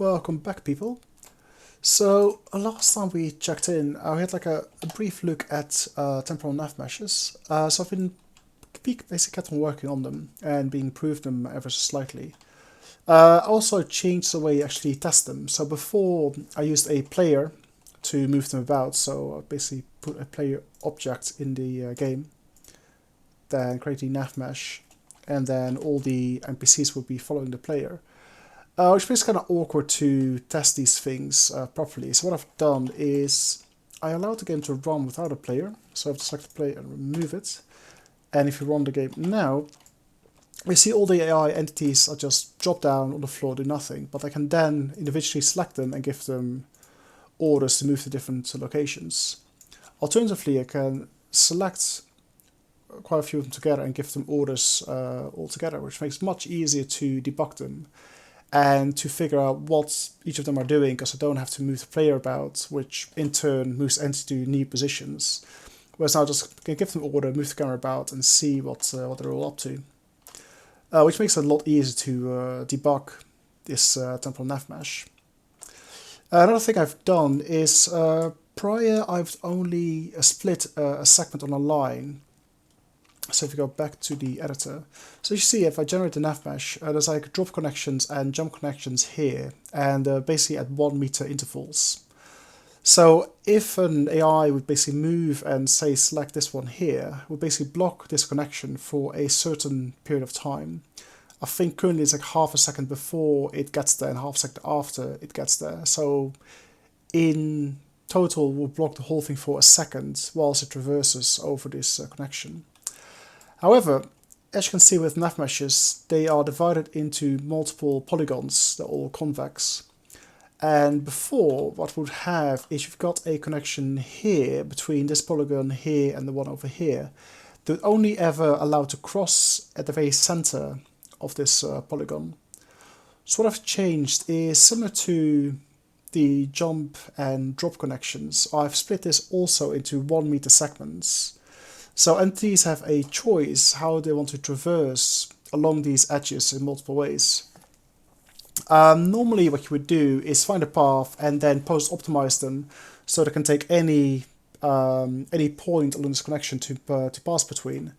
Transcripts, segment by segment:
Welcome back, people. So last time we checked in, we had like a brief look at temporal NavMeshes. So I've been basically kept on working on them and being improved them ever so slightly. I also changed the way you actually test them. So before I used a player to move them about. So I basically put a player object in the game, then create the NavMesh, and then all the NPCs would be following the player. Which makes it kind of awkward to test these things properly. So what I've done is I allowed the game to run without a player. So I have to select the player and remove it. And if you run the game now, we see all the AI entities are just drop down on the floor, do nothing. But I can then individually select them and give them orders to move to different locations. Alternatively, I can select quite a few of them together and give them orders all together, which makes it much easier to debug them and to figure out what each of them are doing, because I don't have to move the player about, which in turn moves entities to new positions. Whereas now I just can give them order, move the camera about, and see what they're all up to. Which makes it a lot easier to debug this temporal NavMesh. Another thing I've done is, prior I've only split a segment on a line. So if you go back to the editor, so you see if I generate the NavMesh, there's like drop connections and jump connections here, and basically at 1 meter intervals. So if an AI would basically move and say select this one here, would basically block this connection for a certain period of time. I think currently it's like half a second before it gets there and half a second after it gets there. So in total we'll block the whole thing for a second whilst it traverses over this connection. However, as you can see with NavMeshes, they are divided into multiple polygons. They're all convex. And before, what we'd have is you've got a connection here between this polygon here and the one over here. They're only ever allowed to cross at the very center of this polygon. So what I've changed is similar to the jump and drop connections. I've split this also into 1 meter segments. So entities have a choice how they want to traverse along these edges in multiple ways. Normally what you would do is find a path and then post-optimize them so they can take any point along this connection to pass between.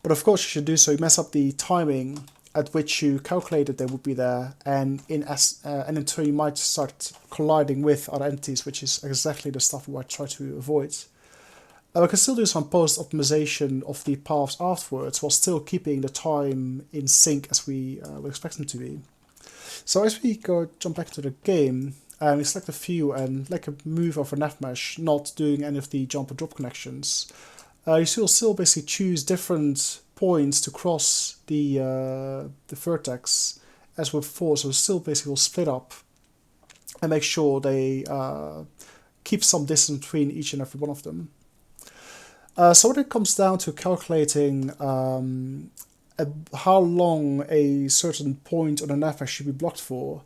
But of course you should do so, you mess up the timing at which you calculated they would be there, and in turn you might start colliding with other entities, which is exactly the stuff we try to avoid. We can still do some post-optimization of the paths afterwards while still keeping the time in sync as we would expect them to be. So as we jump back to the game, we select a few and like a move over NavMesh, not doing any of the jump and drop connections. You will still basically choose different points to cross the vertex as with before, so still basically will split up and make sure they keep some distance between each and every one of them. So when it comes down to calculating how long a certain point on a NavMesh should be blocked for,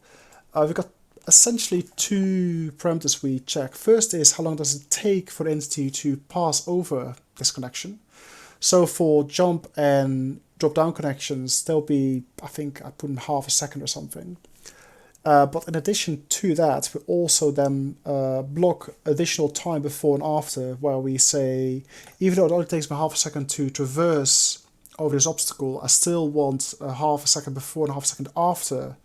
we've got essentially two parameters we check. First is how long does it take for the entity to pass over this connection. So for jump and drop down connections, they'll be, I think I put in half a second or something. But in addition to that, we also then block additional time before and after, where we say, even though it only takes me half a second to traverse over this obstacle, I still want half a second before and half a second after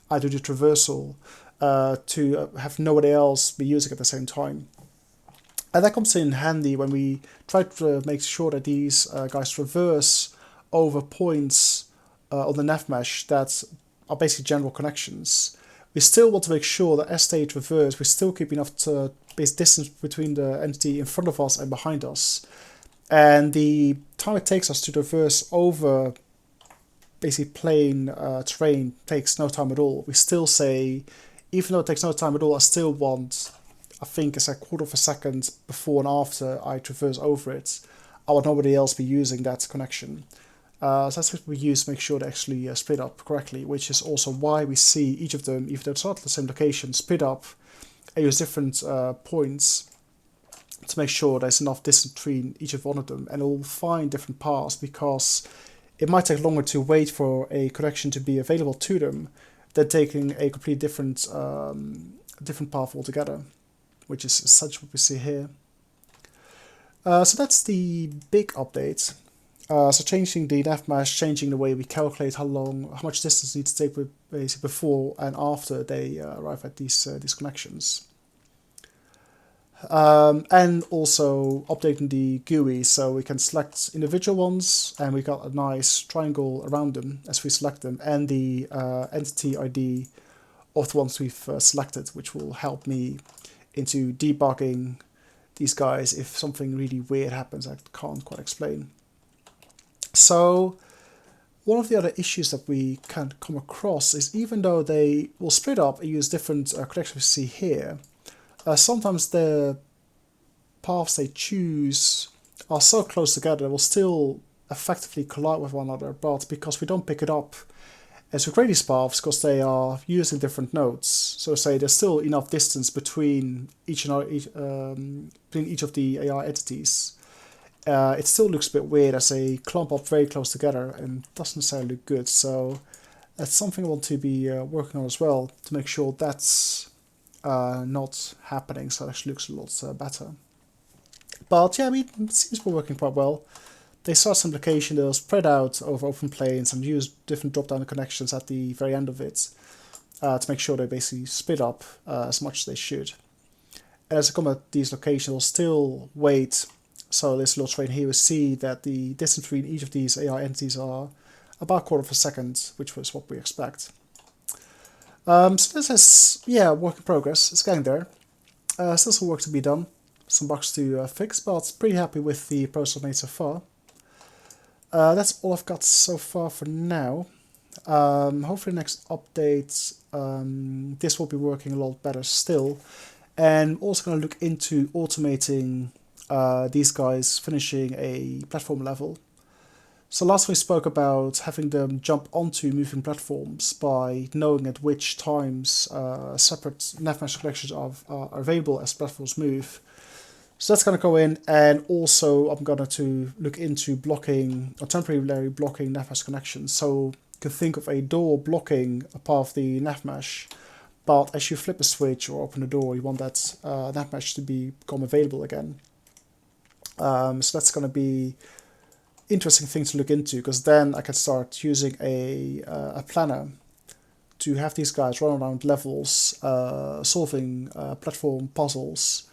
I do the traversal to have nobody else be using it at the same time. And that comes in handy when we try to make sure that these guys traverse over points on the NavMesh that are basically general connections. We still want to make sure that as they traverse, we still keep enough base distance between the entity in front of us and behind us. And the time it takes us to traverse over basically plain terrain takes no time at all. We still say, even though it takes no time at all, I still want, I think it's a quarter of a second before and after I traverse over it. I want nobody else be using that connection. So that's what we use to make sure they actually split up correctly, which is also why we see each of them, even though it's not the same location, split up and use different points to make sure there's enough distance between each of one of them, and it will find different paths because it might take longer to wait for a connection to be available to them than taking a completely different path altogether, which is essentially what we see here. So that's the big update. So changing the NavMesh, changing the way we calculate how much distance needs to take basically before and after they arrive at these connections. And also updating the GUI so we can select individual ones, and we got a nice triangle around them as we select them, and the entity ID of the ones we've selected, which will help me into debugging these guys if something really weird happens I can't quite explain. So one of the other issues that we can come across is, even though they will split up and use different connections we see here, sometimes the paths they choose are so close together they will still effectively collide with one another, but because we don't pick it up as we create these paths, because they are using different nodes, so say there's still enough distance between each of the AI entities, it still looks a bit weird as they clump up very close together and doesn't necessarily look good. So that's something I want to be working on as well, to make sure that's not happening, so it actually looks a lot better. But yeah, I mean, it seems to be working quite well. They saw some location, they'll spread out over open planes and use different drop-down connections at the very end of it to make sure they basically split up as much as they should. And as I come at these locations, they'll still wait. So this little train here, we see that the distance between each of these AI entities are about a quarter of a second, which was what we expect. So this is, yeah, work in progress. It's getting there. Still some work to be done, some bugs to fix, but pretty happy with the progress I've made so far. That's all I've got so far for now. Hopefully next update this will be working a lot better still. And also going to look into automating these guys finishing a platform level. So last we spoke about having them jump onto moving platforms by knowing at which times separate NavMesh collections are available as platforms move. So that's going to go in, and also I'm going to look into blocking or temporarily blocking NavMesh connections. So you can think of a door blocking a part of the NavMesh, but as you flip a switch or open a door, you want that NavMesh to become available again. So that's going to be interesting thing to look into, because then I can start using a planner to have these guys run around levels, solving platform puzzles.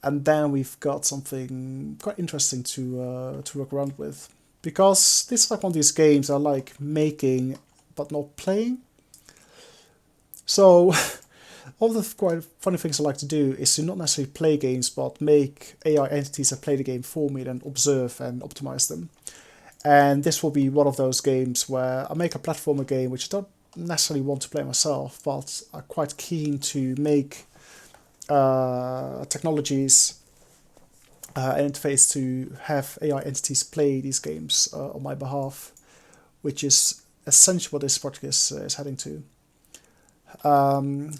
And then we've got something quite interesting to work around with. Because this is like one of these games I like making but not playing. So all the quite funny things I like to do is to not necessarily play games, but make AI entities that play the game for me and observe and optimize them. And this will be one of those games where I make a platformer game which I don't necessarily want to play myself, but I'm quite keen to make technologies and interface to have AI entities play these games on my behalf, which is essentially what this project is heading to.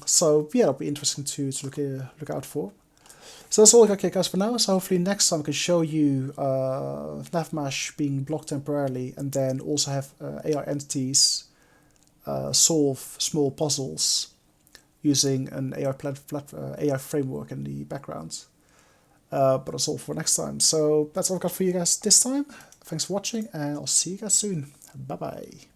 So yeah, it'll be interesting to look out for. So that's all I got, guys, for now. So hopefully next time I can show you NavMesh being blocked temporarily, and then also have AI entities solve small puzzles using an AI framework in the background. But that's all for next time. So that's all I've got for you guys this time. Thanks for watching, and I'll see you guys soon. Bye bye.